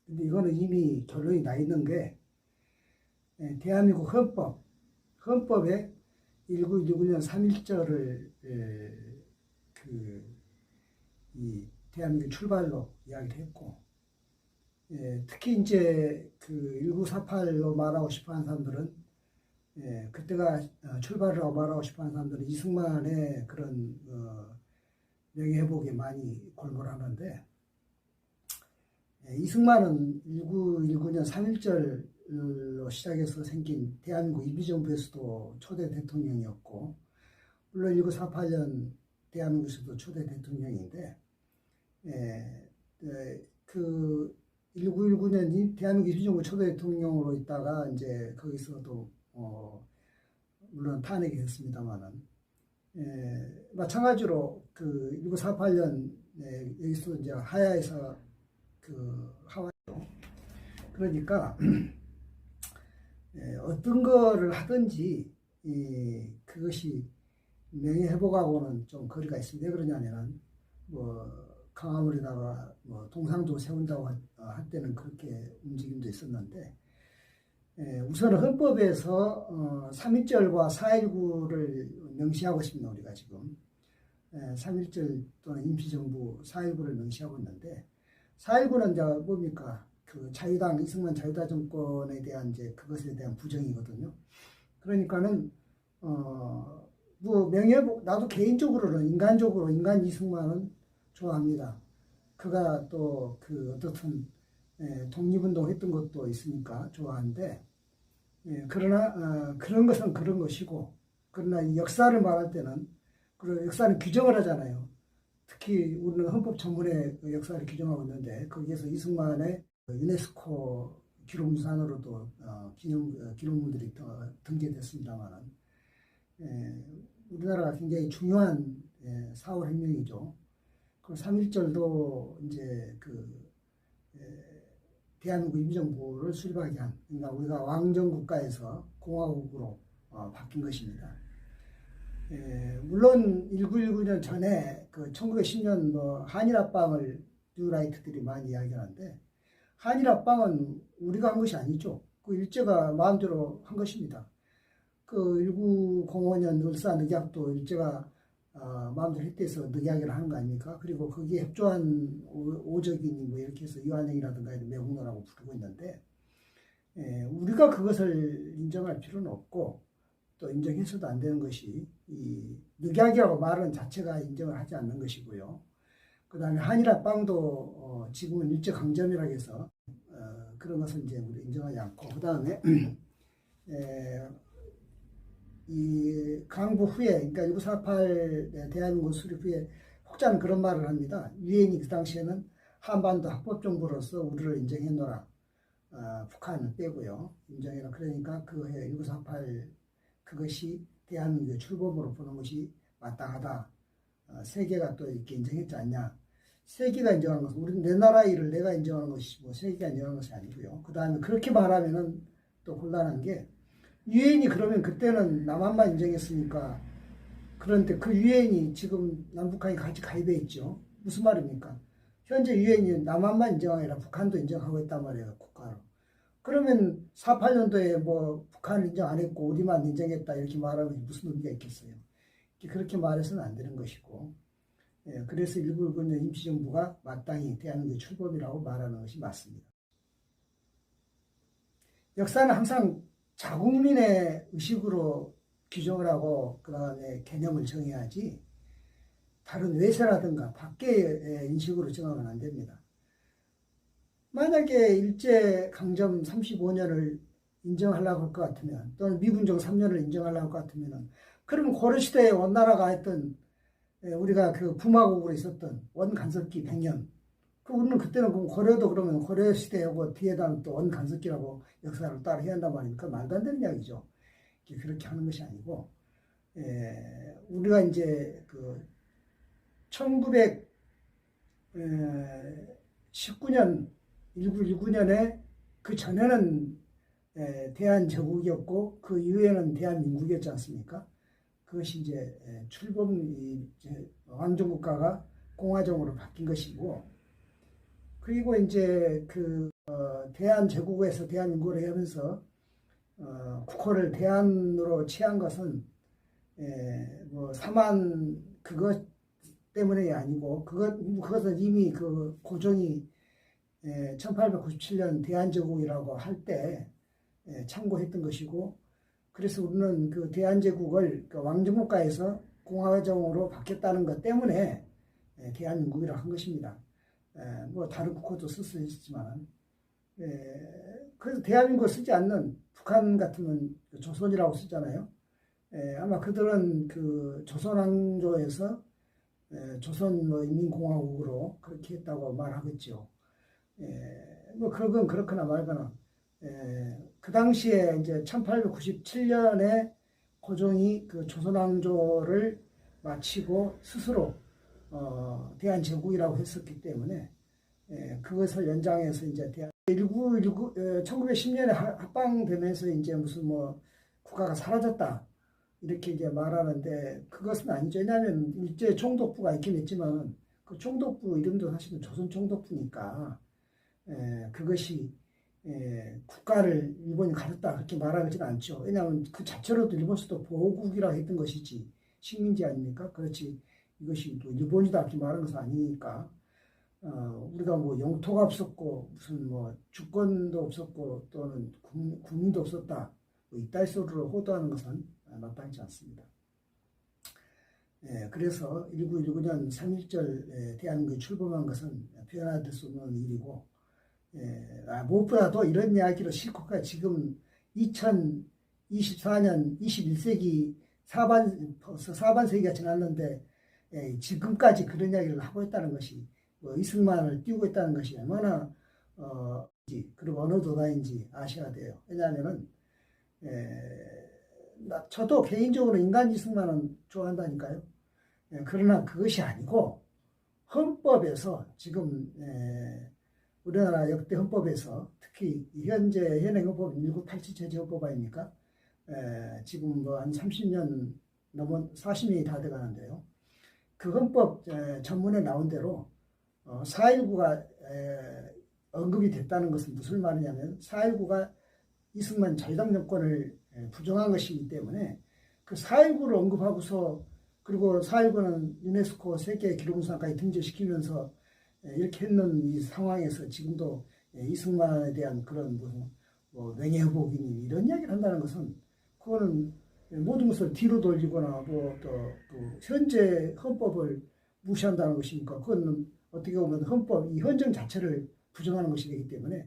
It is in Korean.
근데 이거는 이미 결론이 나 있는 게 대한민국 헌법에 1919년 3.1절을 이 대한민국 출발로 이야기를 했고, 특히 이제 그 1948로 말하고 싶어 하는 사람들은, 그때가 출발이라고 말하고 싶어 하는 사람들은 이승만의 그런 명예회복에 많이 골몰하는데, 이승만은 1919년 3.1절로 시작해서 생긴 대한민국 임시정부에서도 초대 대통령이었고, 물론 1948년 대한민국에서도 초대 대통령인데, 그 1919년이 대한민국 임시정부 초대 대통령으로 있다가 이제 거기서도 물론 탄핵이 됐습니다만은, 마찬가지로 그 1948년 여기서 이제 하야에서 하와이도 그러니까 어떤 거를 하든지 그것이 명예회복하고는 좀 거리가 있습니다. 왜 그러냐면은 뭐 강화문에다가 뭐 동상도 세운다고 할 때는 그렇게 움직임도 있었는데, 우선은 헌법에서 3.1절과 4.19를 명시하고 있습니다. 우리가 지금 3.1절 또는 임시정부 4.19를 명시하고 있는데, 4.19는 이제 뭡니까? 그 자유당, 이승만 자유당 정권에 대한 이제 그것에 대한 부정이거든요. 그러니까는, 뭐 명예회복, 나도 개인적으로는, 인간적으로, 인간 이승만은 좋아합니다. 그가 또 그 어떻든, 독립운동 했던 것도 있으니까 좋아하는데, 그러나, 그런 것은 그런 것이고, 그러나 이 역사를 말할 때는, 그리고 역사는 규정을 하잖아요. 특히 우리는 헌법 전문의 역사를 규정하고 있는데, 거기에서 이승만의 유네스코 기록유산으로도 기록물들이 등재됐습니다만은, 우리나라가 굉장히 중요한 4월 혁명이죠. 그 3.1절도 이제 대한민국 임시정부를 수립하게 한, 그러니까 우리가 왕정 국가에서 공화국으로 바뀐 것입니다. 물론 1919년 전에 그 1910년 뭐 한일합방을 뉴라이트들이 많이 이야기하는데, 한일합방은 우리가 한 것이 아니죠. 그 일제가 마음대로 한 것입니다. 그 1905년 울산 늑약도 일제가 마음대로 했대서 늑약을 하는 거 아닙니까? 그리고 거기에 협조한 오적이니 뭐 이렇게 해서 이완행이라든가 매국노라고 부르고 있는데, 우리가 그것을 인정할 필요는 없고, 또 인정해서도 안 되는 것이 이 늑약이라고 말하는 자체가 인정을 하지 않는 것이고요. 그 다음에 한일합방도 지금은 일제강점이라고 해서 그런 것은 이제 우리 인정하지 않고, 그 다음에 이 강부 후에, 그러니까 1948 대한민국 수립 후에 혹자는 그런 말을 합니다. 유엔이 그 당시에는 한반도 합법정부로서 우리를 인정해놓으라. 북한은 빼고요. 인정해라. 그러니까 그 해 1948 그것이 대한민국의 출범으로 보는 것이 마땅하다. 세계가 또 이렇게 인정했지 않냐. 세계가 인정하는 것은, 우리 내 나라 일을 내가 인정하는 것이고 세계가 인정하는 것이 아니고요. 그 다음에 그렇게 말하면은 또 곤란한 게, 유엔이 그러면 그때는 남한만 인정했으니까, 그런데 그 유엔이 지금 남북한이 같이 가입해 있죠. 무슨 말입니까? 현재 유엔이 남한만 인정하는 게 아니라 북한도 인정하고 있단 말이에요. 국가로. 그러면 48년도에 뭐 북한을 인정 안 했고 우리만 인정했다 이렇게 말하면 무슨 의미가 있겠어요. 그렇게 말해서는 안 되는 것이고, 그래서 1919년 임시정부가 마땅히 대한민국의 출범이라고 말하는 것이 맞습니다. 역사는 항상 자국민의 의식으로 규정을 하고 그 다음에 개념을 정해야지, 다른 외세라든가 밖의 인식으로 정하면 안 됩니다. 만약에 일제강점 35년을 인정하려고 할 것 같으면, 또는 미군정 3년을 인정하려고 할 것 같으면, 그러면 고려시대에 원나라가 했던, 우리가 그 부마국으로 있었던 원간섭기 100년, 우리는 그때는 고려도 그러면 고려시대하고 뒤에다는 또 원간섭기라고 역사를 따로 해야 한단 말입니까? 말도 안 되는 이야기죠. 그렇게 하는 것이 아니고, 우리가 이제 그 1919년 1919년에 그 전에는 대한제국이었고 그 이후에는 대한민국이었지 않습니까? 그것이 이제 출범 왕정국가가 공화정으로 바뀐 것이고, 그리고 이제 대한제국에서 대한민국을 하면서 국호를 대한으로 취한 것은 뭐 사만 그것 때문이 아니고 그것은 이미 그 고종이 1897년 대한제국이라고 할 때 참고했던 것이고, 그래서 우리는 그 대한제국을 그 왕정국가에서 공화정으로 바뀌었다는 것 때문에 대한민국이라고 한 것입니다. 뭐 다른 국호도 쓸 수 있었지만, 그래서 대한민국을 쓰지 않는 북한 같으면 조선이라고 쓰잖아요. 아마 그들은 그 조선왕조에서 조선 뭐 인민공화국으로 그렇게 했다고 말하겠죠. 뭐 그건 그렇거나 말거나, 그 당시에 이제 1897년에 고종이 그 조선왕조를 마치고 스스로 대한제국이라고 했었기 때문에 그것을 연장해서 이제 1910년에 합방되면서 이제 무슨 뭐 국가가 사라졌다 이렇게 이제 말하는데 그것은 아니죠. 왜냐하면 일제 총독부가 있긴 했지만 그 총독부 이름도 사실은 조선 총독부니까 그것이 국가를 일본이 가졌다 그렇게 말하지는 않죠. 왜냐하면 그 자체로도 일본서도 보호국이라고 했던 것이지 식민지 아닙니까? 그렇지 이것이 또 일본이다 이렇게 말하는 것은 아니니까 우리가 뭐 영토가 없었고 무슨 뭐 주권도 없었고 또는 국민도 없었다 뭐 이따위 소리를 호도하는 것은 마땅치 않습니다. 그래서 1919년 3.1절 대한민국이 출범한 것은 표현할 수 없는 일이고, 무엇보다도 이런 이야기로 실컷 지금 2024년 21세기 벌써 사반세기가 지났는데 지금까지 그런 이야기를 하고 있다는 것이 뭐 이승만을 띄우고 있다는 것이 얼마나 그리고 어느 도다인지 아셔야 돼요. 왜냐하면은 저도 개인적으로 인간 이승만은 좋아한다니까요. 그러나 그것이 아니고 헌법에서 지금 우리나라 역대 헌법에서 특히 현재 현행 헌법 1987 제재헌법 아닙니까? 지금 뭐 한 30년 넘은 40년이 다 돼가는데요. 그 헌법 전문에 나온 대로 4.19가 언급이 됐다는 것은 무슨 말이냐면 4.19가 이승만 자유당 정권을 부정한 것이기 때문에 그 4.19를 언급하고서 그리고 4.19는 유네스코 세계 기록문화까지 등재시키면서 이렇게 했는 이 상황에서 지금도 이승만에 대한 그런 무슨 뭐 명예회복이니 이런 이야기를 한다는 것은 그거는 모든 것을 뒤로 돌리거나 뭐 또 현재 헌법을 무시한다는 것이니까 그건 어떻게 보면 헌법 이 헌정 자체를 부정하는 것이 되기 때문에